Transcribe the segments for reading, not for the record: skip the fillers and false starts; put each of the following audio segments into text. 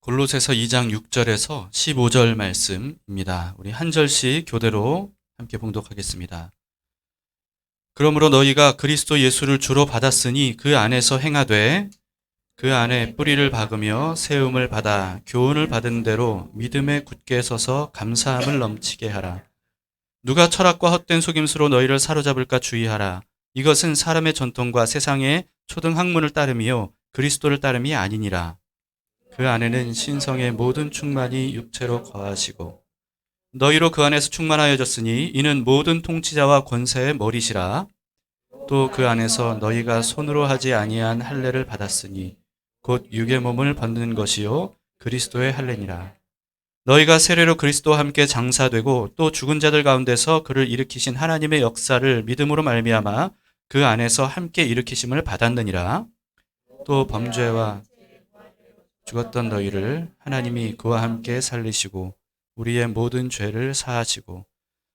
골로새서 2장 6절에서 15절 말씀입니다. 우리 한 절씩 교대로 함께 봉독하겠습니다. 그러므로 너희가 그리스도 예수를 주로 받았으니 그 안에서 행하되 그 안에 뿌리를 박으며 세움을 받아 교훈을 받은 대로 믿음에 굳게 서서 감사함을 넘치게 하라. 누가 철학과 헛된 속임수로 너희를 사로잡을까 주의하라. 이것은 사람의 전통과 세상의 초등 학문을 따름이요 그리스도를 따름이 아니니라. 그 안에는 신성의 모든 충만이 육체로 거하시고 너희로 그 안에서 충만하여졌으니 이는 모든 통치자와 권세의 머리시라. 또 그 안에서 너희가 손으로 하지 아니한 할례를 받았으니 곧 육의 몸을 받는 것이요 그리스도의 할례니라. 너희가 세례로 그리스도와 함께 장사되고 또 죽은 자들 가운데서 그를 일으키신 하나님의 역사를 믿음으로 말미암아 그 안에서 함께 일으키심을 받았느니라. 또 범죄와 죽었던 너희를 하나님이 그와 함께 살리시고 우리의 모든 죄를 사하시고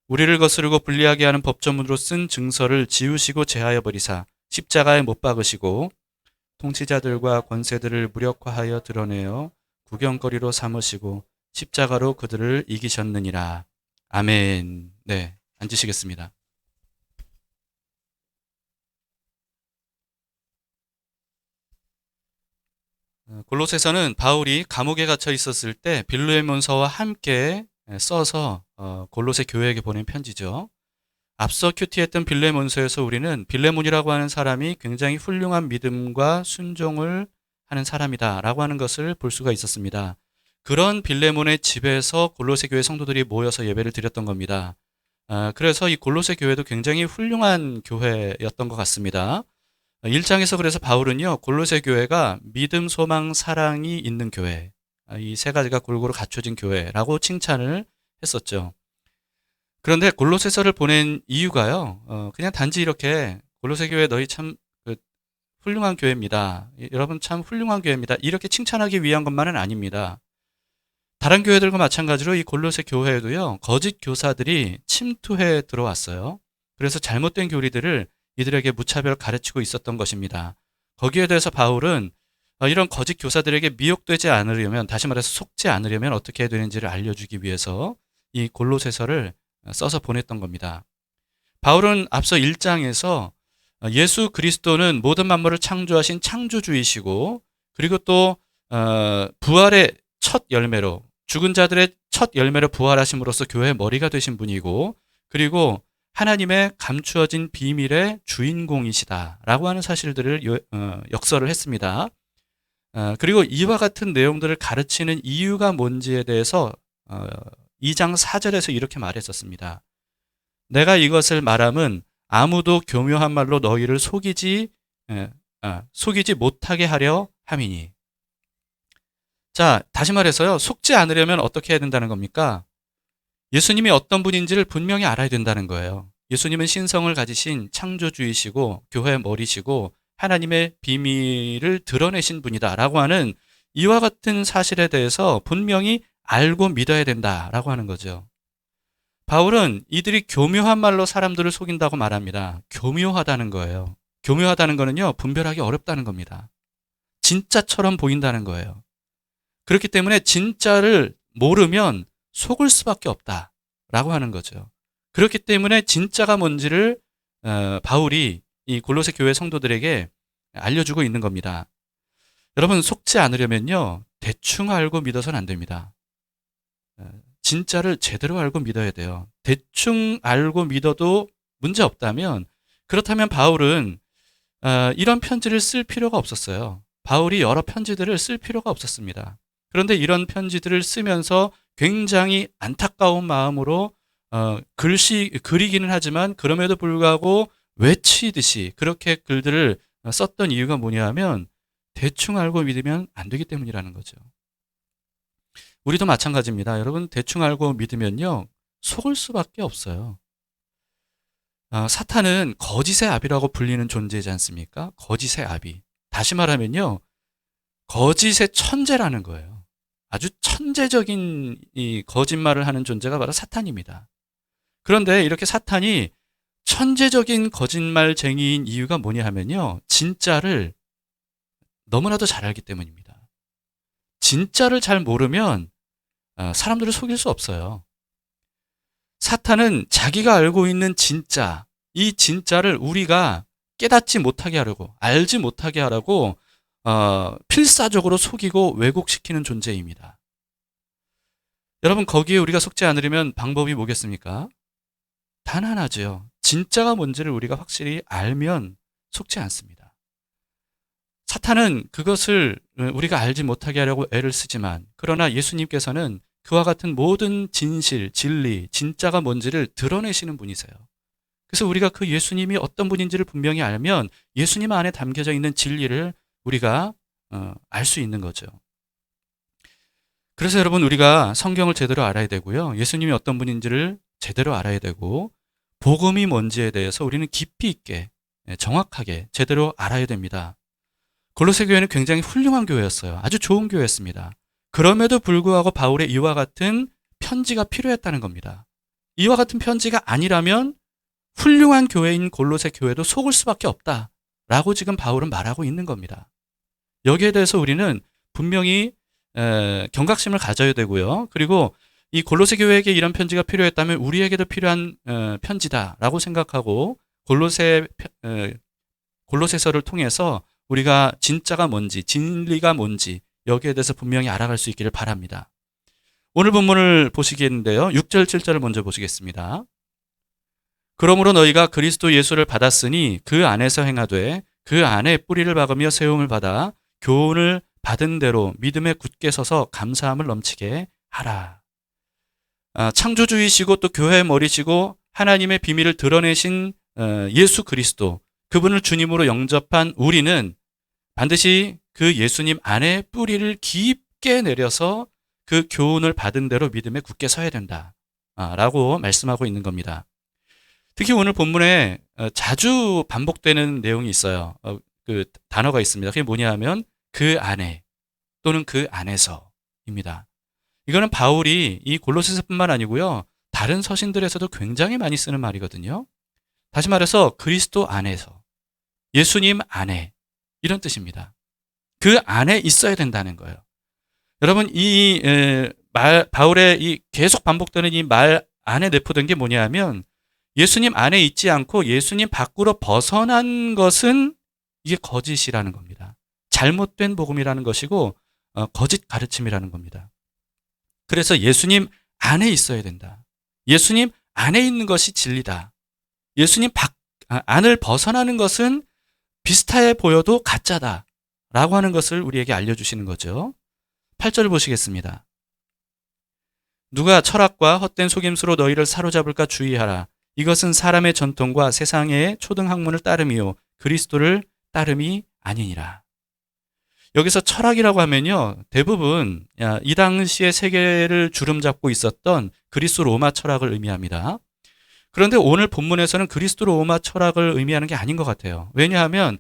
우리를 거스르고 불리하게 하는 법조문으로 쓴 증서를 지우시고 제하여 버리사 십자가에 못 박으시고 통치자들과 권세들을 무력화하여 드러내어 구경거리로 삼으시고 십자가로 그들을 이기셨느니라. 아멘. 네, 앉으시겠습니다. 골로새서는 바울이 감옥에 갇혀 있었을 때 빌레몬서와 함께 써서 골로새 교회에게 보낸 편지죠. 앞서 큐티했던 빌레몬서에서 우리는 빌레몬이라고 하는 사람이 굉장히 훌륭한 믿음과 순종을 하는 사람이다라고 하는 것을 볼 수가 있었습니다. 그런 빌레몬의 집에서 골로새 교회 성도들이 모여서 예배를 드렸던 겁니다. 그래서 이 골로새 교회도 굉장히 훌륭한 교회였던 것 같습니다. 1장에서 그래서 바울은요, 골로새 교회가 믿음, 소망, 사랑이 있는 교회, 이 세 가지가 골고루 갖춰진 교회라고 칭찬을 했었죠. 그런데 골로새서를 보낸 이유가요, 그냥 단지 이렇게 골로새 교회 너희 참 훌륭한 교회입니다. 여러분 참 훌륭한 교회입니다. 이렇게 칭찬하기 위한 것만은 아닙니다. 다른 교회들과 마찬가지로 이 골로새 교회에도요, 거짓 교사들이 침투해 들어왔어요. 그래서 잘못된 교리들을 이들에게 무차별 가르치고 있었던 것입니다. 거기에 대해서 바울은 이런 거짓 교사들에게 미혹되지 않으려면, 다시 말해서 속지 않으려면 어떻게 해야 되는지를 알려주기 위해서 이 골로새서를 써서 보냈던 겁니다. 바울은 앞서 1장에서 예수 그리스도는 모든 만물을 창조하신 창조주이시고, 그리고 또 부활의 첫 열매로, 죽은 자들의 첫 열매로 부활하심으로써 교회의 머리가 되신 분이고, 그리고 하나님의 감추어진 비밀의 주인공이시다라고 하는 사실들을 역설을 했습니다. 그리고 이와 같은 내용들을 가르치는 이유가 뭔지에 대해서 2장 4절에서 이렇게 말했었습니다. 내가 이것을 말함은 아무도 교묘한 말로 너희를 속이지 못하게 하려 함이니. 자, 다시 말해서요, 속지 않으려면 어떻게 해야 된다는 겁니까? 예수님이 어떤 분인지를 분명히 알아야 된다는 거예요. 예수님은 신성을 가지신 창조주이시고 교회의 머리시고 하나님의 비밀을 드러내신 분이다라고 하는 이와 같은 사실에 대해서 분명히 알고 믿어야 된다라고 하는 거죠. 바울은 이들이 교묘한 말로 사람들을 속인다고 말합니다. 교묘하다는 거예요. 교묘하다는 거는요, 분별하기 어렵다는 겁니다. 진짜처럼 보인다는 거예요. 그렇기 때문에 진짜를 모르면 속을 수밖에 없다라고 하는 거죠. 그렇기 때문에 진짜가 뭔지를 바울이 이 골로새 교회 성도들에게 알려주고 있는 겁니다. 여러분, 속지 않으려면요, 대충 알고 믿어서는 안 됩니다. 진짜를 제대로 알고 믿어야 돼요. 대충 알고 믿어도 문제 없다면, 그렇다면 바울은 이런 편지를 쓸 필요가 없었어요. 바울이 여러 편지들을 쓸 필요가 없었습니다. 그런데 이런 편지들을 쓰면서 굉장히 안타까운 마음으로 그리기는 하지만 그럼에도 불구하고 외치듯이 그렇게 글들을 썼던 이유가 뭐냐 하면 대충 알고 믿으면 안 되기 때문이라는 거죠. 우리도 마찬가지입니다. 여러분, 대충 알고 믿으면요, 속을 수밖에 없어요. 사탄은 거짓의 아비라고 불리는 존재이지 않습니까? 거짓의 아비. 다시 말하면요, 거짓의 천재라는 거예요. 아주 천재적인 이 거짓말을 하는 존재가 바로 사탄입니다. 그런데 이렇게 사탄이 천재적인 거짓말쟁이인 이유가 뭐냐 하면요, 진짜를 너무나도 잘 알기 때문입니다. 진짜를 잘 모르면 사람들을 속일 수 없어요. 사탄은 자기가 알고 있는 진짜, 이 진짜를 우리가 깨닫지 못하게 하려고, 알지 못하게 하라고 필사적으로 속이고 왜곡시키는 존재입니다. 여러분, 거기에 우리가 속지 않으려면 방법이 뭐겠습니까? 단 하나죠. 진짜가 뭔지를 우리가 확실히 알면 속지 않습니다. 사탄은 그것을 우리가 알지 못하게 하려고 애를 쓰지만, 그러나 예수님께서는 그와 같은 모든 진실, 진리, 진짜가 뭔지를 드러내시는 분이세요. 그래서 우리가 그 예수님이 어떤 분인지를 분명히 알면 예수님 안에 담겨져 있는 진리를 우리가 알 수 있는 거죠. 그래서 여러분, 우리가 성경을 제대로 알아야 되고요. 예수님이 어떤 분인지를 제대로 알아야 되고, 복음이 뭔지에 대해서 우리는 깊이 있게, 정확하게, 제대로 알아야 됩니다. 골로새 교회는 굉장히 훌륭한 교회였어요. 아주 좋은 교회였습니다. 그럼에도 불구하고 바울의 이와 같은 편지가 필요했다는 겁니다. 이와 같은 편지가 아니라면 훌륭한 교회인 골로새 교회도 속을 수밖에 없다라고 지금 바울은 말하고 있는 겁니다. 여기에 대해서 우리는 분명히 경각심을 가져야 되고요. 그리고 이 골로새 교회에게 이런 편지가 필요했다면 우리에게도 필요한 편지다라고 생각하고 골로새서를 통해서 우리가 진짜가 뭔지, 진리가 뭔지 여기에 대해서 분명히 알아갈 수 있기를 바랍니다. 오늘 본문을 보시겠는데요. 6절, 7절을 먼저 보시겠습니다. 그러므로 너희가 그리스도 예수를 받았으니 그 안에서 행하되 그 안에 뿌리를 박으며 세움을 받아 교훈을 받은 대로 믿음에 굳게 서서 감사함을 넘치게 하라. 창조주이시고 또 교회의 머리시고 하나님의 비밀을 드러내신 예수 그리스도, 그분을 주님으로 영접한 우리는 반드시 그 예수님 안에 뿌리를 깊게 내려서 그 교훈을 받은 대로 믿음에 굳게 서야 된다 라고 말씀하고 있는 겁니다. 특히 오늘 본문에 자주 반복되는 내용이 있어요. 그 단어가 있습니다. 그게 뭐냐 하면 그 안에 또는 그 안에서입니다. 이거는 바울이 이 골로새서뿐만 아니고요. 다른 서신들에서도 굉장히 많이 쓰는 말이거든요. 다시 말해서 그리스도 안에서, 예수님 안에, 이런 뜻입니다. 그 안에 있어야 된다는 거예요. 여러분, 이 바울의 이 계속 반복되는 이 말 안에 내포된 게 뭐냐 하면 예수님 안에 있지 않고 예수님 밖으로 벗어난 것은 이게 거짓이라는 겁니다. 잘못된 복음이라는 것이고 거짓 가르침이라는 겁니다. 그래서 예수님 안에 있어야 된다. 예수님 안에 있는 것이 진리다. 예수님 안을 벗어나는 것은 비슷해 보여도 가짜다 라고 하는 것을 우리에게 알려주시는 거죠. 8절 보시겠습니다. 누가 철학과 헛된 속임수로 너희를 사로잡을까 주의하라. 이것은 사람의 전통과 세상의 초등학문을 따름이요 그리스도를 따름이 아니니라. 여기서 철학이라고 하면요, 대부분 이 당시의 세계를 주름잡고 있었던 그리스 로마 철학을 의미합니다. 그런데 오늘 본문에서는 그리스도 로마 철학을 의미하는 게 아닌 것 같아요. 왜냐하면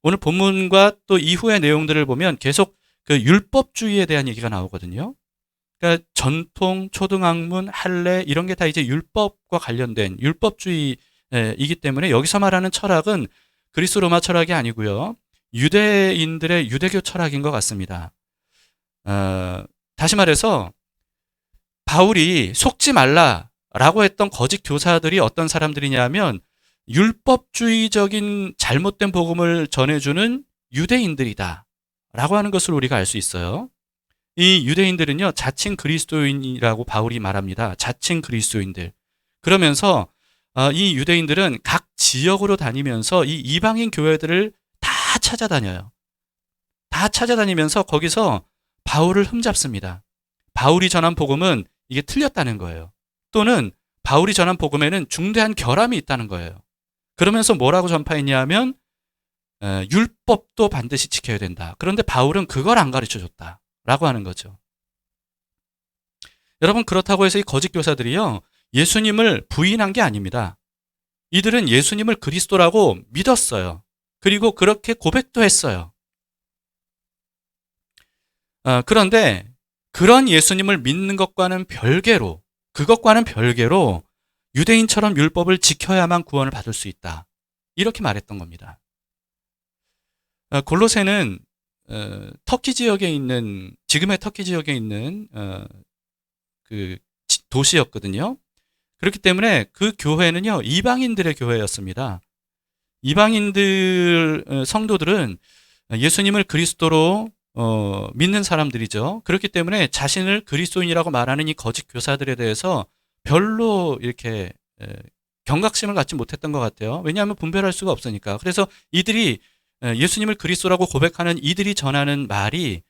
오늘 본문과 또 이후의 내용들을 보면 계속 그 율법주의에 대한 얘기가 나오거든요. 그러니까 전통, 초등학문, 할례 이런 게 다 이제 율법과 관련된 율법주의이기 때문에 여기서 말하는 철학은 그리스 로마 철학이 아니고요. 유대인들의 유대교 철학인 것 같습니다. 다시 말해서 바울이 속지 말라라고 했던 거짓 교사들이 어떤 사람들이냐면 율법주의적인 잘못된 복음을 전해주는 유대인들이다 라고 하는 것을 우리가 알 수 있어요. 이 유대인들은요, 자칭 그리스도인이라고 바울이 말합니다. 자칭 그리스도인들. 그러면서 이 유대인들은 각 지역으로 다니면서 이 이방인 교회들을 다 찾아다녀요. 다 찾아다니면서 거기서 바울을 흠잡습니다. 바울이 전한 복음은 이게 틀렸다는 거예요. 또는 바울이 전한 복음에는 중대한 결함이 있다는 거예요. 그러면서 뭐라고 전파했냐 하면 율법도 반드시 지켜야 된다. 그런데 바울은 그걸 안 가르쳐줬다 라고 하는 거죠. 여러분, 그렇다고 해서 이 거짓 교사들이요, 예수님을 부인한 게 아닙니다. 이들은 예수님을 그리스도라고 믿었어요. 그리고 그렇게 고백도 했어요. 그런데 그런 예수님을 믿는 것과는 별개로, 그것과는 별개로 유대인처럼 율법을 지켜야만 구원을 받을 수 있다. 이렇게 말했던 겁니다. 골로새는 터키 지역에 있는 지금의 터키 지역에 있는 그 도시였거든요. 그렇기 때문에 그 교회는요 이방인들의 교회였습니다. 이방인들 성도들은 예수님을 그리스도로 믿는 사람들이죠. 그렇기 때문에 자신을 그리스도인이라고 말하는 이 거짓 교사들에 대해서 별로 이렇게 경각심을 갖지 못했던 것 같아요. 왜냐하면 분별할 수가 없으니까. 그래서 이들이 예수님을 그리스도라고 고백하는 이들이 전하는 말이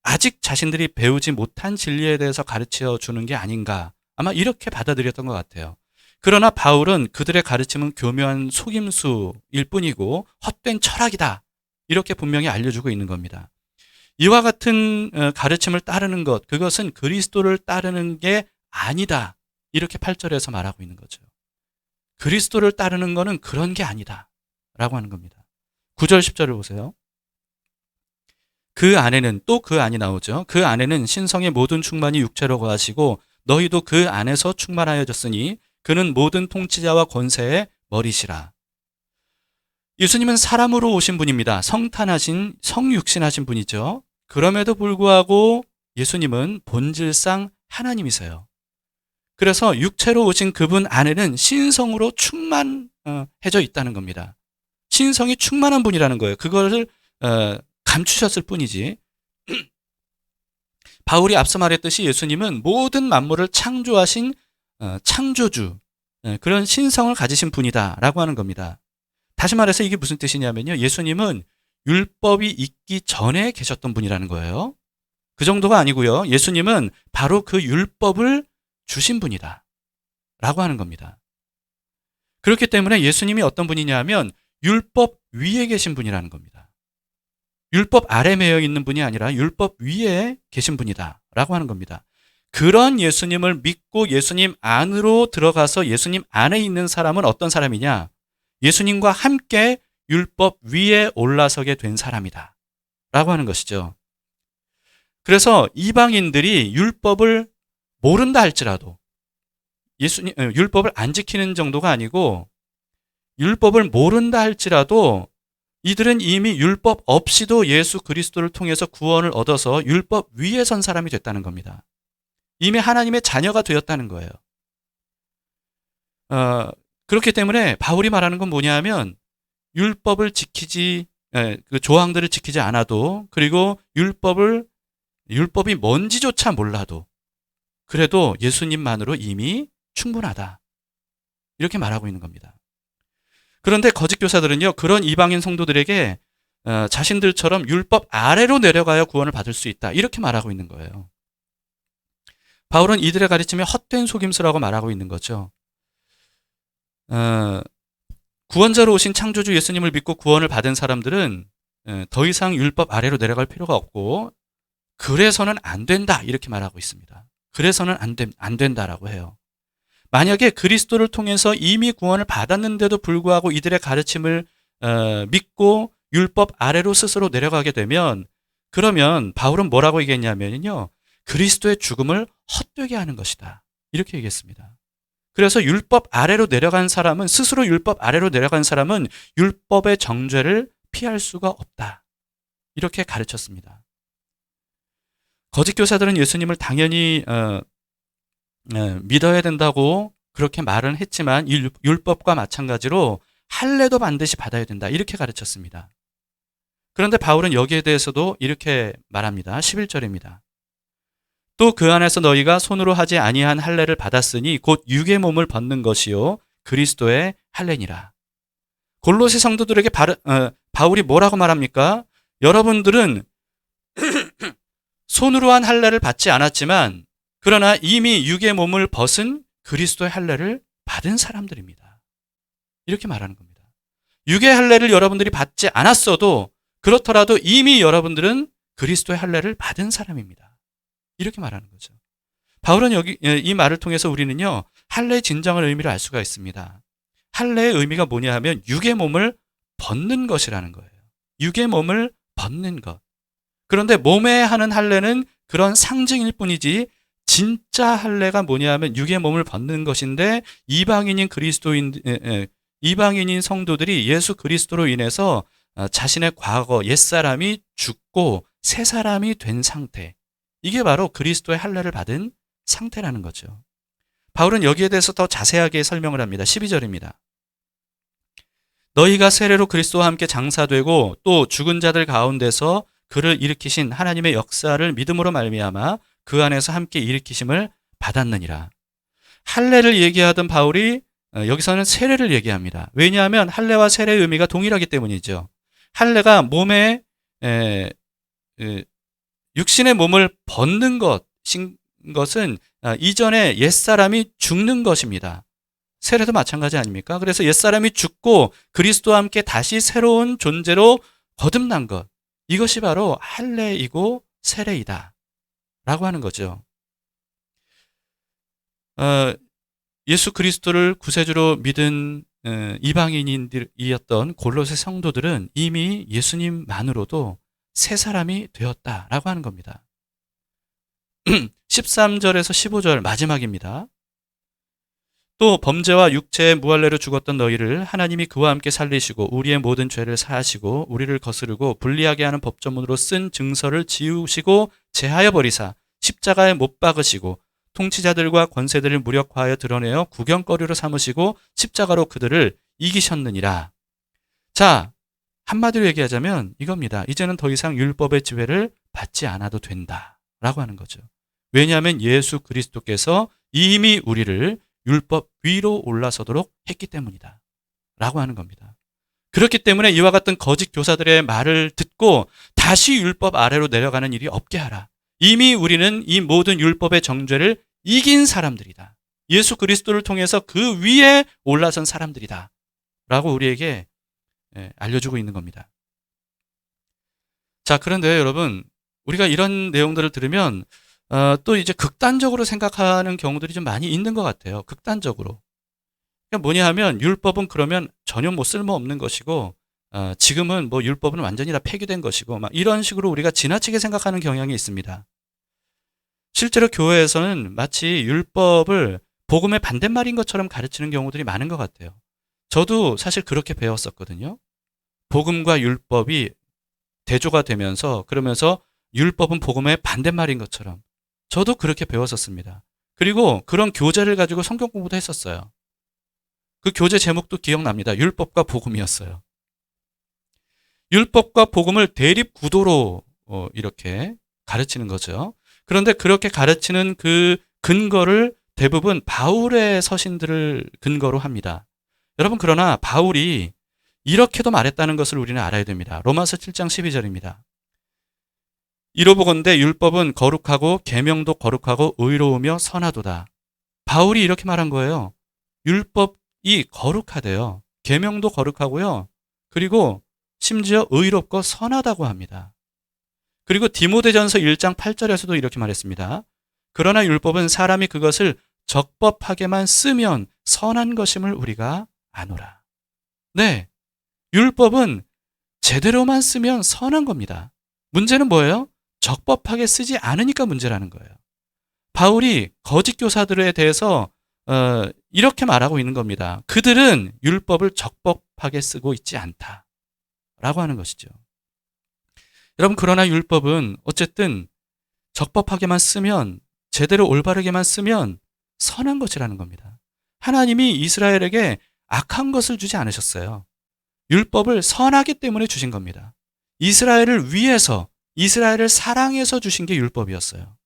아직 자신들이 배우지 못한 진리에 대해서 가르쳐 주는 게 아닌가, 아마 이렇게 받아들였던 것 같아요. 그러나 바울은 그들의 가르침은 교묘한 속임수일 뿐이고 헛된 철학이다, 이렇게 분명히 알려주고 있는 겁니다. 이와 같은 가르침을 따르는 것, 그것은 그리스도를 따르는 게 아니다, 이렇게 8절에서 말하고 있는 거죠. 그리스도를 따르는 것은 그런 게 아니다 라고 하는 겁니다. 9절 10절을 보세요. 그 안에는, 또 그 안이 나오죠. 그 안에는 신성의 모든 충만이 육체로 거하시고 너희도 그 안에서 충만하여졌으니 그는 모든 통치자와 권세의 머리시라. 예수님은 사람으로 오신 분입니다. 성탄하신, 성육신하신 분이죠. 그럼에도 불구하고 예수님은 본질상 하나님이세요. 그래서 육체로 오신 그분 안에는 신성으로 충만해져 있다는 겁니다. 신성이 충만한 분이라는 거예요. 그것을 감추셨을 뿐이지. 바울이 앞서 말했듯이 예수님은 모든 만물을 창조하신 창조주, 그런 신성을 가지신 분이다라고 하는 겁니다. 다시 말해서 이게 무슨 뜻이냐면요, 예수님은 율법이 있기 전에 계셨던 분이라는 거예요. 그 정도가 아니고요, 예수님은 바로 그 율법을 주신 분이다 라고 하는 겁니다. 그렇기 때문에 예수님이 어떤 분이냐 하면 율법 위에 계신 분이라는 겁니다. 율법 아래 매여 있는 분이 아니라 율법 위에 계신 분이다 라고 하는 겁니다. 그런 예수님을 믿고 예수님 안으로 들어가서 예수님 안에 있는 사람은 어떤 사람이냐? 예수님과 함께 율법 위에 올라서게 된 사람이다 라고 하는 것이죠. 그래서 이방인들이 율법을 모른다 할지라도, 율법을 안 지키는 정도가 아니고 율법을 모른다 할지라도 이들은 이미 율법 없이도 예수 그리스도를 통해서 구원을 얻어서 율법 위에 선 사람이 됐다는 겁니다. 이미 하나님의 자녀가 되었다는 거예요. 그렇기 때문에 바울이 말하는 건 뭐냐 하면 율법을 지키지, 그 조항들을 지키지 않아도, 그리고 율법이 뭔지조차 몰라도 그래도 예수님만으로 이미 충분하다, 이렇게 말하고 있는 겁니다. 그런데 거짓 교사들은요, 그런 이방인 성도들에게 자신들처럼 율법 아래로 내려가야 구원을 받을 수 있다, 이렇게 말하고 있는 거예요. 바울은 이들의 가르침에 헛된 속임수라고 말하고 있는 거죠. 구원자로 오신 창조주 예수님을 믿고 구원을 받은 사람들은 더 이상 율법 아래로 내려갈 필요가 없고 그래서는 안 된다, 이렇게 말하고 있습니다. 그래서는 안 된다라고 해요. 만약에 그리스도를 통해서 이미 구원을 받았는데도 불구하고 이들의 가르침을 믿고 율법 아래로 스스로 내려가게 되면, 그러면 바울은 뭐라고 얘기했냐면요, 그리스도의 죽음을 헛되게 하는 것이다, 이렇게 얘기했습니다. 그래서 율법 아래로 내려간 사람은, 스스로 율법 아래로 내려간 사람은 율법의 정죄를 피할 수가 없다, 이렇게 가르쳤습니다. 거짓 교사들은 예수님을 당연히 믿어야 된다고 그렇게 말은 했지만 이 율법과 마찬가지로 할례도 반드시 받아야 된다, 이렇게 가르쳤습니다. 그런데 바울은 여기에 대해서도 이렇게 말합니다. 11절입니다. 또 그 안에서 너희가 손으로 하지 아니한 할례를 받았으니 곧 육의 몸을 벗는 것이요 그리스도의 할례니라. 골로새 성도들에게 바울이 뭐라고 말합니까? 여러분들은 손으로 한 할례를 받지 않았지만 그러나 이미 육의 몸을 벗은 그리스도의 할례를 받은 사람들입니다, 이렇게 말하는 겁니다. 육의 할례를 여러분들이 받지 않았어도 그렇더라도 이미 여러분들은 그리스도의 할례를 받은 사람입니다, 이렇게 말하는 거죠. 바울은 여기 이 말을 통해서 우리는요, 할례의 진정한 의미를 알 수가 있습니다. 할례의 의미가 뭐냐 하면 육의 몸을 벗는 것이라는 거예요. 육의 몸을 벗는 것. 그런데 몸에 하는 할례는 그런 상징일 뿐이지 진짜 할례가 뭐냐 하면 육의 몸을 벗는 것인데, 이방인인 성도들이 예수 그리스도로 인해서 자신의 과거 옛사람이 죽고 새 사람이 된 상태. 이게 바로 그리스도의 할례를 받은 상태라는 거죠. 바울은 여기에 대해서 더 자세하게 설명을 합니다. 12절입니다. 너희가 세례로 그리스도와 함께 장사되고 또 죽은 자들 가운데서 그를 일으키신 하나님의 역사를 믿음으로 말미암아 그 안에서 함께 일으키심을 받았느니라. 할례를 얘기하던 바울이 여기서는 세례를 얘기합니다. 왜냐하면 할례와 세례의 의미가 동일하기 때문이죠. 할례가 몸에 육신의 몸을 벗는 것은 이전에 옛사람이 죽는 것입니다. 세례도 마찬가지 아닙니까? 그래서 옛사람이 죽고 그리스도와 함께 다시 새로운 존재로 거듭난 것. 이것이 바로 할례이고 세례이다 라고 하는 거죠. 예수 그리스도를 구세주로 믿은 이방인이었던 골로새 성도들은 이미 예수님만으로도 새 사람이 되었다라고 하는 겁니다. 13절에서 15절 마지막입니다. 또 범죄와 육체의 무할례로 죽었던 너희를 하나님이 그와 함께 살리시고 우리의 모든 죄를 사하시고 우리를 거스르고 불리하게 하는 법조문으로 쓴 증서를 지우시고 제하여 버리사 십자가에 못 박으시고 통치자들과 권세들을 무력화하여 드러내어 구경거리로 삼으시고 십자가로 그들을 이기셨느니라. 자, 한마디로 얘기하자면 이겁니다. 이제는 더 이상 율법의 지배를 받지 않아도 된다라고 하는 거죠. 왜냐하면 예수 그리스도께서 이미 우리를 율법 위로 올라서도록 했기 때문이다 라고 하는 겁니다. 그렇기 때문에 이와 같은 거짓 교사들의 말을 듣고 다시 율법 아래로 내려가는 일이 없게 하라. 이미 우리는 이 모든 율법의 정죄를 이긴 사람들이다. 예수 그리스도를 통해서 그 위에 올라선 사람들이다 라고 우리에게 알려주고 있는 겁니다. 자, 그런데 여러분, 우리가 이런 내용들을 들으면 또 이제 극단적으로 생각하는 경우들이 좀 많이 있는 것 같아요. 극단적으로. 그러니까 뭐냐 하면 율법은 그러면 전혀 뭐 쓸모없는 것이고 지금은 뭐 율법은 완전히 다 폐기된 것이고 막 이런 식으로 우리가 지나치게 생각하는 경향이 있습니다. 실제로 교회에서는 마치 율법을 복음의 반대말인 것처럼 가르치는 경우들이 많은 것 같아요. 저도 사실 그렇게 배웠었거든요. 복음과 율법이 대조가 되면서 그러면서 율법은 복음의 반대말인 것처럼 저도 그렇게 배웠었습니다. 그리고 그런 교재를 가지고 성경 공부도 했었어요. 그 교재 제목도 기억납니다. 율법과 복음이었어요. 율법과 복음을 대립 구도로 이렇게 가르치는 거죠. 그런데 그렇게 가르치는 그 근거를 대부분 바울의 서신들을 근거로 합니다. 여러분, 그러나 바울이 이렇게도 말했다는 것을 우리는 알아야 됩니다. 로마서 7장 12절입니다. 이로보건대 율법은 거룩하고 계명도 거룩하고 의로우며 선하도다. 바울이 이렇게 말한 거예요. 율법이 거룩하대요. 계명도 거룩하고요. 그리고 심지어 의롭고 선하다고 합니다. 그리고 디모데전서 1장 8절에서도 이렇게 말했습니다. 그러나 율법은 사람이 그것을 적법하게만 쓰면 선한 것임을 우리가 아노라. 네, 율법은 제대로만 쓰면 선한 겁니다. 문제는 뭐예요? 적법하게 쓰지 않으니까 문제라는 거예요. 바울이 거짓 교사들에 대해서 이렇게 말하고 있는 겁니다. 그들은 율법을 적법하게 쓰고 있지 않다라고 하는 것이죠. 여러분, 그러나 율법은 어쨌든 적법하게만 쓰면, 제대로 올바르게만 쓰면 선한 것이라는 겁니다. 하나님이 이스라엘에게 악한 것을 주지 않으셨어요. 율법을 선하기 때문에 주신 겁니다. 이스라엘을 위해서, 이스라엘을 사랑해서 주신 게 율법이었어요.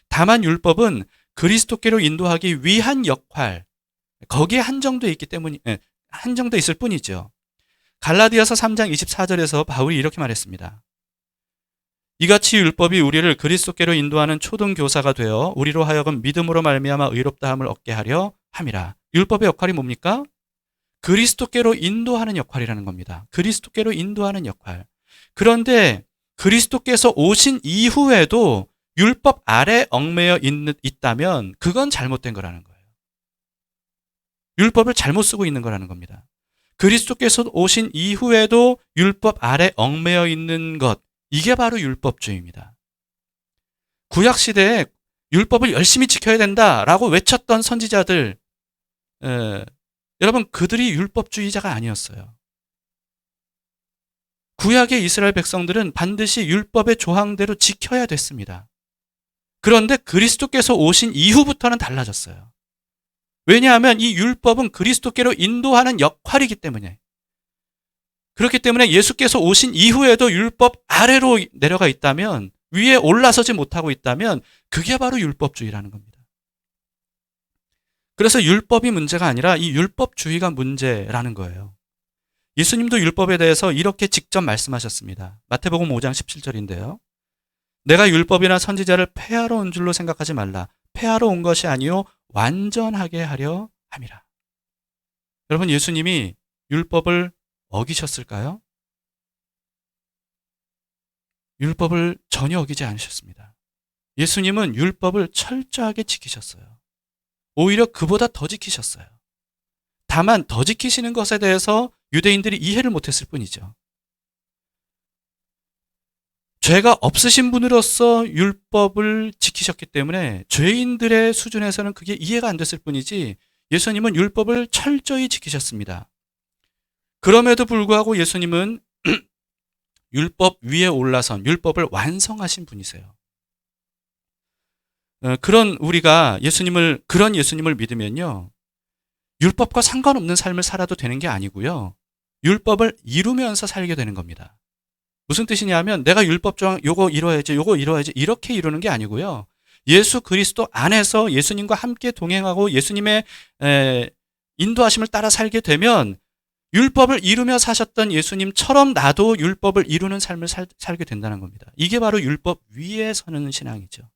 다만 율법은 그리스도께로 인도하기 위한 역할, 거기에 한정돼 있을 뿐이죠. 갈라디아서 3장 24절에서 바울이 이렇게 말했습니다. 이같이 율법이 우리를 그리스도께로 인도하는 초등 교사가 되어 우리로 하여금 믿음으로 말미암아 의롭다함을 얻게 하려 함이라. 율법의 역할이 뭡니까? 그리스도께로 인도하는 역할이라는 겁니다. 그리스도께로 인도하는 역할. 그런데 그리스도께서 오신 이후에도 율법 아래 얽매여 있다면 그건 잘못된 거라는 거예요. 율법을 잘못 쓰고 있는 거라는 겁니다. 그리스도께서 오신 이후에도 율법 아래 얽매여 있는 것, 이게 바로 율법주의입니다. 구약시대에 율법을 열심히 지켜야 된다라고 외쳤던 선지자들, 여러분, 그들이 율법주의자가 아니었어요. 구약의 이스라엘 백성들은 반드시 율법의 조항대로 지켜야 됐습니다. 그런데 그리스도께서 오신 이후부터는 달라졌어요. 왜냐하면 이 율법은 그리스도께로 인도하는 역할이기 때문에. 그렇기 때문에 예수께서 오신 이후에도 율법 아래로 내려가 있다면, 위에 올라서지 못하고 있다면 그게 바로 율법주의라는 겁니다. 그래서 율법이 문제가 아니라 이 율법주의가 문제라는 거예요. 예수님도 율법에 대해서 이렇게 직접 말씀하셨습니다. 마태복음 5장 17절인데요. 내가 율법이나 선지자를 폐하러 온 줄로 생각하지 말라. 폐하러 온 것이 아니요 완전하게 하려 함이라. 여러분, 예수님이 율법을 어기셨을까요? 율법을 전혀 어기지 않으셨습니다. 예수님은 율법을 철저하게 지키셨어요. 오히려 그보다 더 지키셨어요. 다만 더 지키시는 것에 대해서 유대인들이 이해를 못했을 뿐이죠. 죄가 없으신 분으로서 율법을 지키셨기 때문에 죄인들의 수준에서는 그게 이해가 안 됐을 뿐이지, 예수님은 율법을 철저히 지키셨습니다. 그럼에도 불구하고 예수님은 율법 위에 올라선 율법을 완성하신 분이세요. 우리가 그런 예수님을 믿으면요, 율법과 상관없는 삶을 살아도 되는 게 아니고요, 율법을 이루면서 살게 되는 겁니다. 무슨 뜻이냐면, 내가 율법 조항 요거 이뤄야지 이렇게 이루는 게 아니고요, 예수 그리스도 안에서 예수님과 함께 동행하고 예수님의 인도하심을 따라 살게 되면 율법을 이루며 사셨던 예수님처럼 나도 율법을 이루는 삶을 살게 된다는 겁니다. 이게 바로 율법 위에 서는 신앙이죠.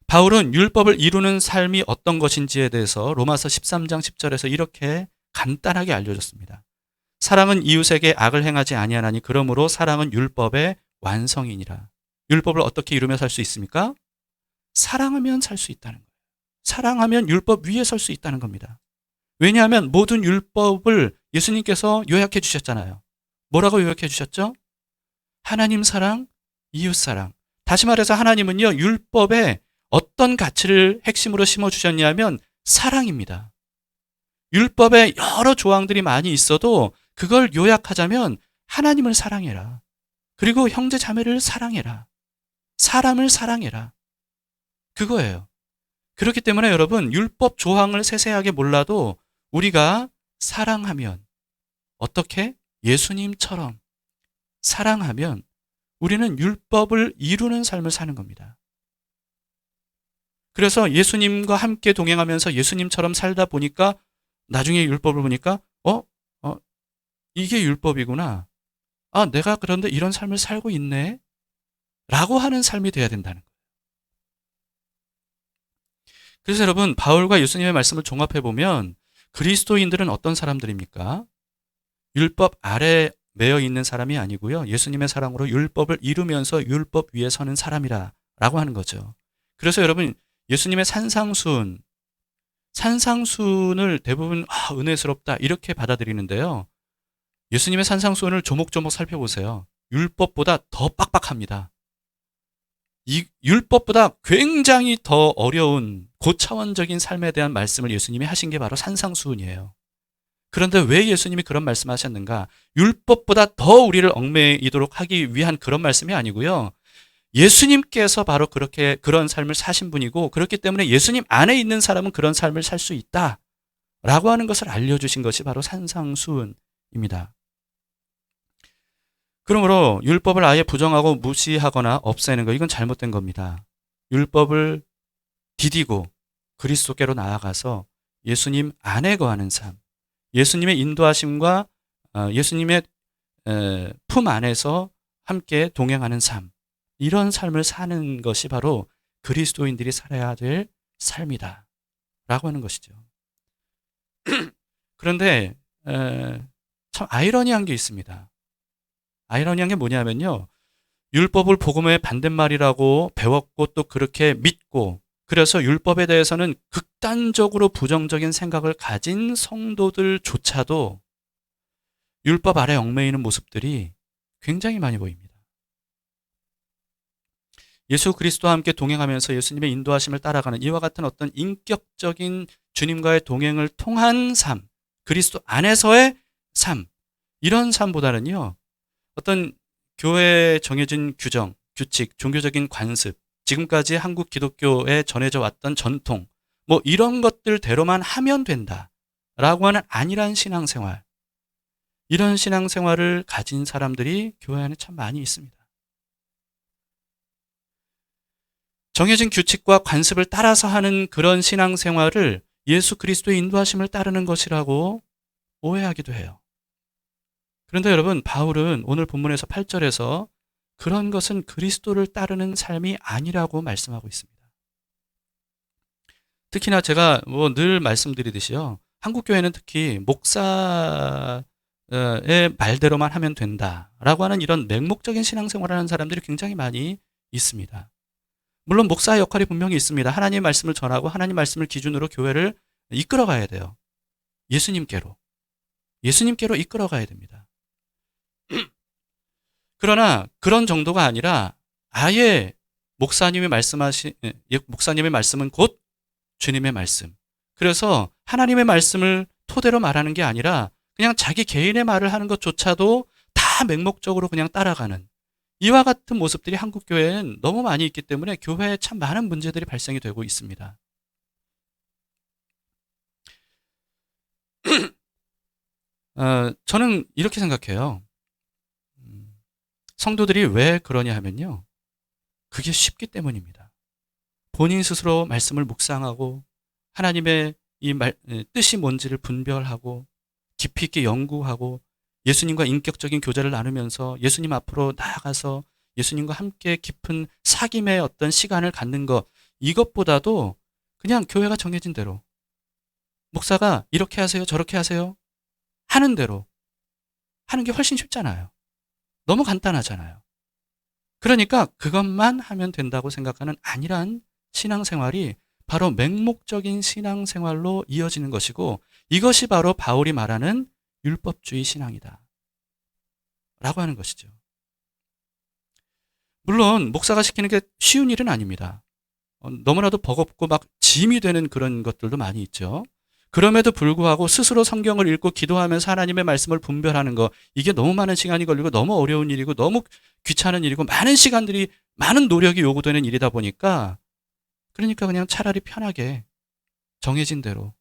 바울은 율법을 이루는 삶이 어떤 것인지에 대해서 로마서 13장 10절에서 이렇게 간단하게 알려줬습니다. 사랑은 이웃에게 악을 행하지 아니하나니 그러므로 사랑은 율법의 완성이니라. 율법을 어떻게 이루며 살 수 있습니까? 사랑하면 살 수 있다는 거예요. 사랑하면 율법 위에 설 수 있다는 겁니다. 왜냐하면 모든 율법을 예수님께서 요약해 주셨잖아요. 뭐라고 요약해 주셨죠? 하나님 사랑, 이웃 사랑. 다시 말해서 하나님은요, 율법에 어떤 가치를 핵심으로 심어주셨냐면 사랑입니다. 율법에 여러 조항들이 많이 있어도 그걸 요약하자면 하나님을 사랑해라. 그리고 형제 자매를 사랑해라. 사람을 사랑해라. 그거예요. 그렇기 때문에 여러분, 율법 조항을 세세하게 몰라도 우리가 사랑하면, 어떻게? 예수님처럼 사랑하면 우리는 율법을 이루는 삶을 사는 겁니다. 그래서 예수님과 함께 동행하면서 예수님처럼 살다 보니까 나중에 율법을 보니까 이게 율법이구나. 내가 그런데 이런 삶을 살고 있네 라고 하는 삶이 돼야 된다는 거예요. 그래서 여러분, 바울과 예수님의 말씀을 종합해 보면 그리스도인들은 어떤 사람들입니까? 율법 아래 매여 있는 사람이 아니고요, 예수님의 사랑으로 율법을 이루면서 율법 위에 서는 사람이라고 하는 거죠. 그래서 여러분, 예수님의 산상수훈을 대부분 은혜스럽다 이렇게 받아들이는데요, 예수님의 산상수훈을 조목조목 살펴보세요. 율법보다 더 빡빡합니다. 이 율법보다 굉장히 더 어려운 고차원적인 삶에 대한 말씀을 예수님이 하신 게 바로 산상수훈이에요. 그런데 왜 예수님이 그런 말씀하셨는가? 율법보다 더 우리를 얽매이도록 하기 위한 그런 말씀이 아니고요, 예수님께서 바로 그런 삶을 사신 분이고, 그렇기 때문에 예수님 안에 있는 사람은 그런 삶을 살 수 있다라고 하는 것을 알려주신 것이 바로 산상수훈입니다. 그러므로 율법을 아예 부정하고 무시하거나 없애는 거, 이건 잘못된 겁니다. 율법을 디디고 그리스도께로 나아가서 예수님 안에 거하는 삶, 예수님의 인도하심과 예수님의 품 안에서 함께 동행하는 삶, 이런 삶을 사는 것이 바로 그리스도인들이 살아야 될 삶이다 라고 하는 것이죠. 그런데 참 아이러니한 게 있습니다. 아이러니한 게 뭐냐면요, 율법을 복음의 반대말이라고 배웠고 또 그렇게 믿고, 그래서 율법에 대해서는 극단적으로 부정적인 생각을 가진 성도들조차도 율법 아래 얽매이는 모습들이 굉장히 많이 보입니다. 예수 그리스도와 함께 동행하면서 예수님의 인도하심을 따라가는 이와 같은 어떤 인격적인 주님과의 동행을 통한 삶, 그리스도 안에서의 삶, 이런 삶보다는요, 어떤 교회에 정해진 규정, 규칙, 종교적인 관습, 지금까지 한국 기독교에 전해져 왔던 전통, 뭐 이런 것들대로만 하면 된다라고 하는 안일한 신앙생활, 이런 신앙생활을 가진 사람들이 교회 안에 참 많이 있습니다. 정해진 규칙과 관습을 따라서 하는 그런 신앙생활을 예수 그리스도의 인도하심을 따르는 것이라고 오해하기도 해요. 그런데 여러분, 바울은 오늘 본문에서 8절에서 그런 것은 그리스도를 따르는 삶이 아니라고 말씀하고 있습니다. 특히나 제가 뭐 늘 말씀드리듯이요, 한국 교회는 특히 목사의 말대로만 하면 된다라고 하는 이런 맹목적인 신앙생활을 하는 사람들이 굉장히 많이 있습니다. 물론 목사의 역할이 분명히 있습니다. 하나님의 말씀을 전하고 하나님 말씀을 기준으로 교회를 이끌어가야 돼요. 예수님께로 이끌어가야 됩니다. 그러나 그런 정도가 아니라 아예 목사님의 말씀은 곧 주님의 말씀. 그래서 하나님의 말씀을 토대로 말하는 게 아니라 그냥 자기 개인의 말을 하는 것조차도 다 맹목적으로 그냥 따라가는, 이와 같은 모습들이 한국 교회엔 너무 많이 있기 때문에 교회에 참 많은 문제들이 발생이 되고 있습니다. 저는 이렇게 생각해요. 성도들이 왜 그러냐 하면요, 그게 쉽기 때문입니다. 본인 스스로 말씀을 묵상하고 하나님의 뜻이 뭔지를 분별하고 깊이 있게 연구하고 예수님과 인격적인 교제를 나누면서 예수님 앞으로 나아가서 예수님과 함께 깊은 사귐의 어떤 시간을 갖는 것, 이것보다도 그냥 교회가 정해진 대로 목사가 이렇게 하세요 저렇게 하세요 하는 대로 하는 게 훨씬 쉽잖아요. 너무 간단하잖아요. 그러니까 그것만 하면 된다고 생각하는 안일한 신앙생활이 바로 맹목적인 신앙생활로 이어지는 것이고, 이것이 바로 바울이 말하는 율법주의 신앙이다 라고 하는 것이죠. 물론 목사가 시키는 게 쉬운 일은 아닙니다. 너무나도 버겁고 막 짐이 되는 그런 것들도 많이 있죠. 그럼에도 불구하고 스스로 성경을 읽고 기도하면서 하나님의 말씀을 분별하는 거, 이게 너무 많은 시간이 걸리고 너무 어려운 일이고 너무 귀찮은 일이고 많은 시간들이, 많은 노력이 요구되는 일이다 보니까, 그러니까 그냥 차라리 편하게 정해진 대로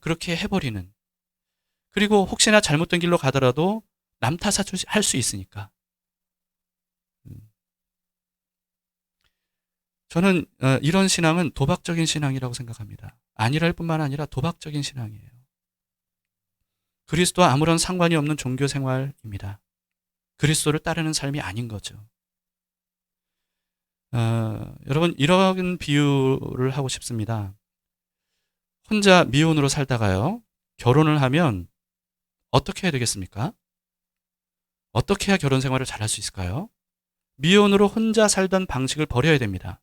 그렇게 해버리는, 그리고 혹시나 잘못된 길로 가더라도 남 탓할 수 있으니까. 저는 이런 신앙은 도박적인 신앙이라고 생각합니다. 안일할 뿐만 아니라 도박적인 신앙이에요. 그리스도와 아무런 상관이 없는 종교 생활입니다. 그리스도를 따르는 삶이 아닌 거죠. 여러분, 이런 비유를 하고 싶습니다. 혼자 미혼으로 살다가요, 결혼을 하면 어떻게 해야 되겠습니까? 어떻게 해야 결혼 생활을 잘할 수 있을까요? 미혼으로 혼자 살던 방식을 버려야 됩니다.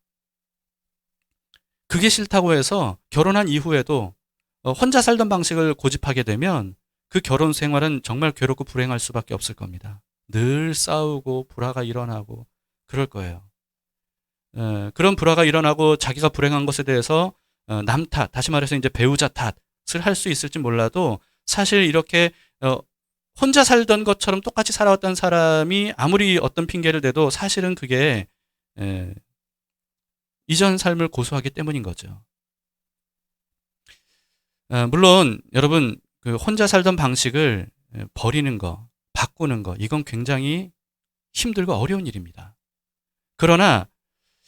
그게 싫다고 해서 결혼한 이후에도 혼자 살던 방식을 고집하게 되면 그 결혼 생활은 정말 괴롭고 불행할 수밖에 없을 겁니다. 늘 싸우고 불화가 일어나고 그럴 거예요. 그런 불화가 일어나고 자기가 불행한 것에 대해서 남 탓, 다시 말해서 이제 배우자 탓을 할 수 있을지 몰라도, 사실 이렇게 혼자 살던 것처럼 똑같이 살아왔던 사람이 아무리 어떤 핑계를 대도 사실은 그게 이전 삶을 고수하기 때문인 거죠. 물론 여러분, 그 혼자 살던 방식을 버리는 거, 바꾸는 거, 이건 굉장히 힘들고 어려운 일입니다. 그러나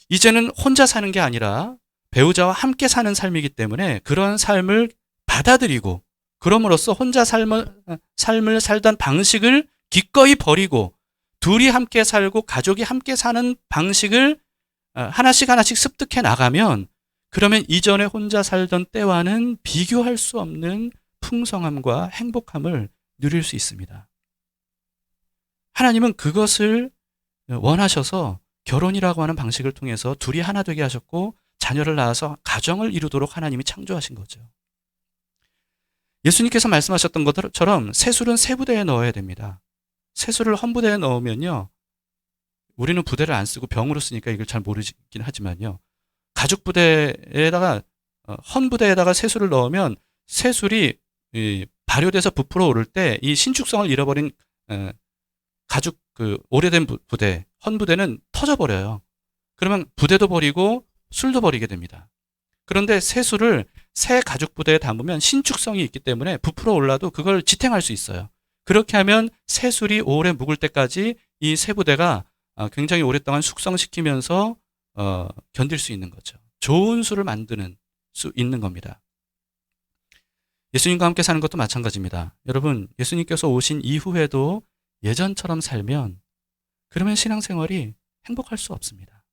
이제는 혼자 사는 게 아니라 배우자와 함께 사는 삶이기 때문에 그런 삶을 받아들이고, 그럼으로써 혼자 삶을 살던 방식을 기꺼이 버리고 둘이 함께 살고 가족이 함께 사는 방식을 하나씩 습득해 나가면, 그러면 이전에 혼자 살던 때와는 비교할 수 없는 풍성함과 행복함을 누릴 수 있습니다. 하나님은 그것을 원하셔서 결혼이라고 하는 방식을 통해서 둘이 하나 되게 하셨고, 자녀를 낳아서 가정을 이루도록 하나님이 창조하신 거죠. 예수님께서 말씀하셨던 것처럼 새술은 새 부대에 넣어야 됩니다. 새술을 헌 부대에 넣으면요, 우리는 부대를 안 쓰고 병으로 쓰니까 이걸 잘 모르긴 하지만요, 가죽 부대에다가 헌 부대에다가 새술을 넣으면 새술이 발효돼서 부풀어 오를 때 이 신축성을 잃어버린 가죽 오래된 부대, 헌부대는 터져버려요. 그러면 부대도 버리고 술도 버리게 됩니다. 그런데 새 술을 새 가죽 부대에 담으면 신축성이 있기 때문에 부풀어 올라도 그걸 지탱할 수 있어요. 그렇게 하면 새 술이 오래 묵을 때까지 이 새 부대가 굉장히 오랫동안 숙성시키면서 견딜 수 있는 거죠. 좋은 술을 만드는 수 있는 겁니다. 예수님과 함께 사는 것도 마찬가지입니다. 여러분, 예수님께서 오신 이후에도 예전처럼 살면 그러면 신앙생활이 행복할 수 없습니다.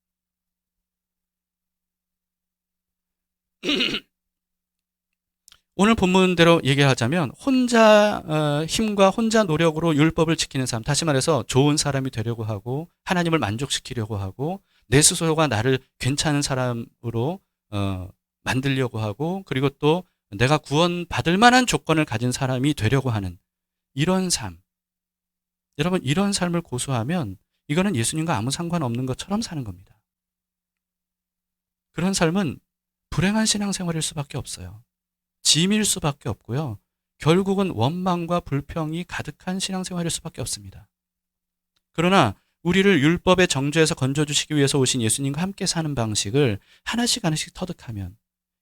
오늘 본문대로 얘기하자면 혼자 힘과 혼자 노력으로 율법을 지키는 삶, 다시 말해서 좋은 사람이 되려고 하고 하나님을 만족시키려고 하고 내 스스로가 나를 괜찮은 사람으로 만들려고 하고 그리고 또 내가 구원받을 만한 조건을 가진 사람이 되려고 하는 이런 삶. 여러분, 이런 삶을 고수하면 이거는 예수님과 아무 상관없는 것처럼 사는 겁니다. 그런 삶은 불행한 신앙생활일 수밖에 없어요. 짐일 수밖에 없고요. 결국은 원망과 불평이 가득한 신앙생활일 수밖에 없습니다. 그러나 우리를 율법의 정죄에서 건져주시기 위해서 오신 예수님과 함께 사는 방식을 하나씩 터득하면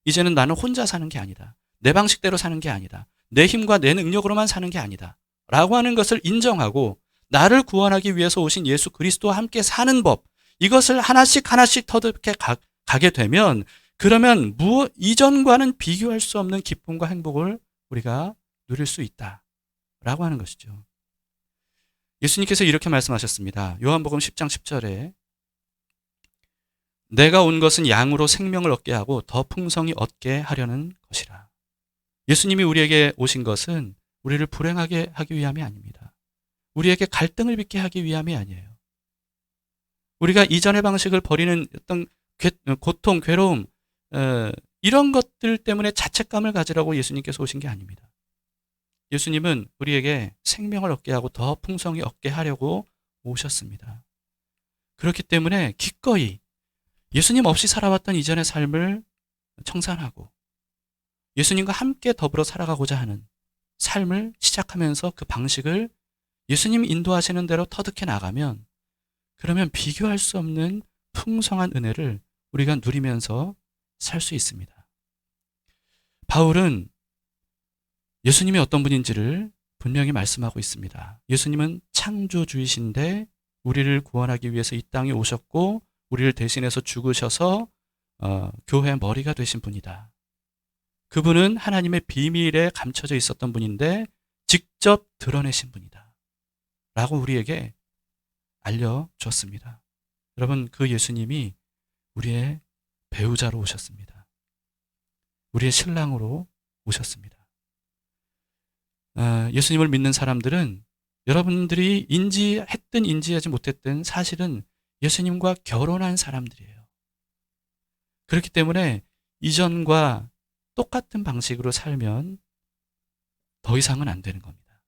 이제는 나는 혼자 사는 게 아니다. 내 방식대로 사는 게 아니다. 내 힘과 내 능력으로만 사는 게 아니다. 라고 하는 것을 인정하고 나를 구원하기 위해서 오신 예수 그리스도와 함께 사는 법, 이것을 하나씩 터득해 가게 되면 그러면 이전과는 비교할 수 없는 기쁨과 행복을 우리가 누릴 수 있다라고 하는 것이죠. 예수님께서 이렇게 말씀하셨습니다. 요한복음 10장 10절에 내가 온 것은 양으로 생명을 얻게 하고 더 풍성히 얻게 하려는 것이라. 예수님이 우리에게 오신 것은 우리를 불행하게 하기 위함이 아닙니다. 우리에게 갈등을 빚게 하기 위함이 아니에요. 우리가 이전의 방식을 버리는 어떤 고통, 괴로움, 이런 것들 때문에 자책감을 가지라고 예수님께서 오신 게 아닙니다. 예수님은 우리에게 생명을 얻게 하고 더 풍성히 얻게 하려고 오셨습니다. 그렇기 때문에 기꺼이 예수님 없이 살아왔던 이전의 삶을 청산하고 예수님과 함께 더불어 살아가고자 하는 삶을 시작하면서 그 방식을 예수님 인도하시는 대로 터득해 나가면 그러면 비교할 수 없는 풍성한 은혜를 우리가 누리면서 살 수 있습니다. 바울은 예수님이 어떤 분인지를 분명히 말씀하고 있습니다. 예수님은 창조주이신데 우리를 구원하기 위해서 이 땅에 오셨고 우리를 대신해서 죽으셔서 교회의 머리가 되신 분이다. 그분은 하나님의 비밀에 감춰져 있었던 분인데 직접 드러내신 분이다. 라고 우리에게 알려줬습니다. 여러분, 그 예수님이 우리의 배우자로 오셨습니다. 우리의 신랑으로 오셨습니다. 예수님을 믿는 사람들은 여러분들이 인지했든 인지하지 못했든 사실은 예수님과 결혼한 사람들이에요. 그렇기 때문에 이전과 똑같은 방식으로 살면 더 이상은 안 되는 겁니다.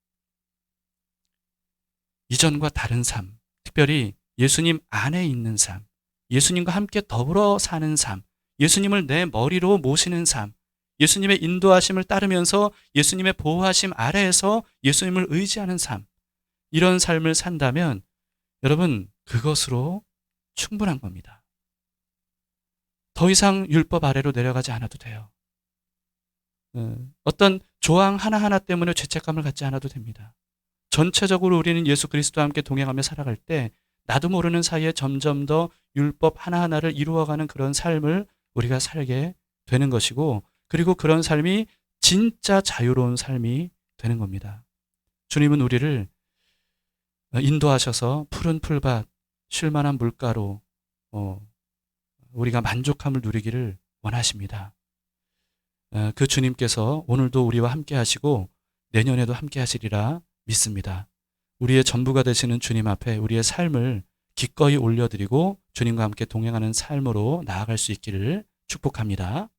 이전과 다른 삶, 특별히 예수님 안에 있는 삶, 예수님과 함께 더불어 사는 삶, 예수님을 내 머리로 모시는 삶, 예수님의 인도하심을 따르면서 예수님의 보호하심 아래에서 예수님을 의지하는 삶, 이런 삶을 산다면 여러분 그것으로 충분한 겁니다. 더 이상 율법 아래로 내려가지 않아도 돼요. 어떤 조항 하나하나 때문에 죄책감을 갖지 않아도 됩니다. 전체적으로 우리는 예수 그리스도와 함께 동행하며 살아갈 때 나도 모르는 사이에 점점 더 율법 하나하나를 이루어가는 그런 삶을 우리가 살게 되는 것이고 그리고 그런 삶이 진짜 자유로운 삶이 되는 겁니다. 주님은 우리를 인도하셔서 푸른 풀밭, 쉴만한 물가로 우리가 만족함을 누리기를 원하십니다. 그 주님께서 오늘도 우리와 함께 하시고 내년에도 함께 하시리라 믿습니다. 우리의 전부가 되시는 주님 앞에 우리의 삶을 기꺼이 올려드리고 주님과 함께 동행하는 삶으로 나아갈 수 있기를 축복합니다.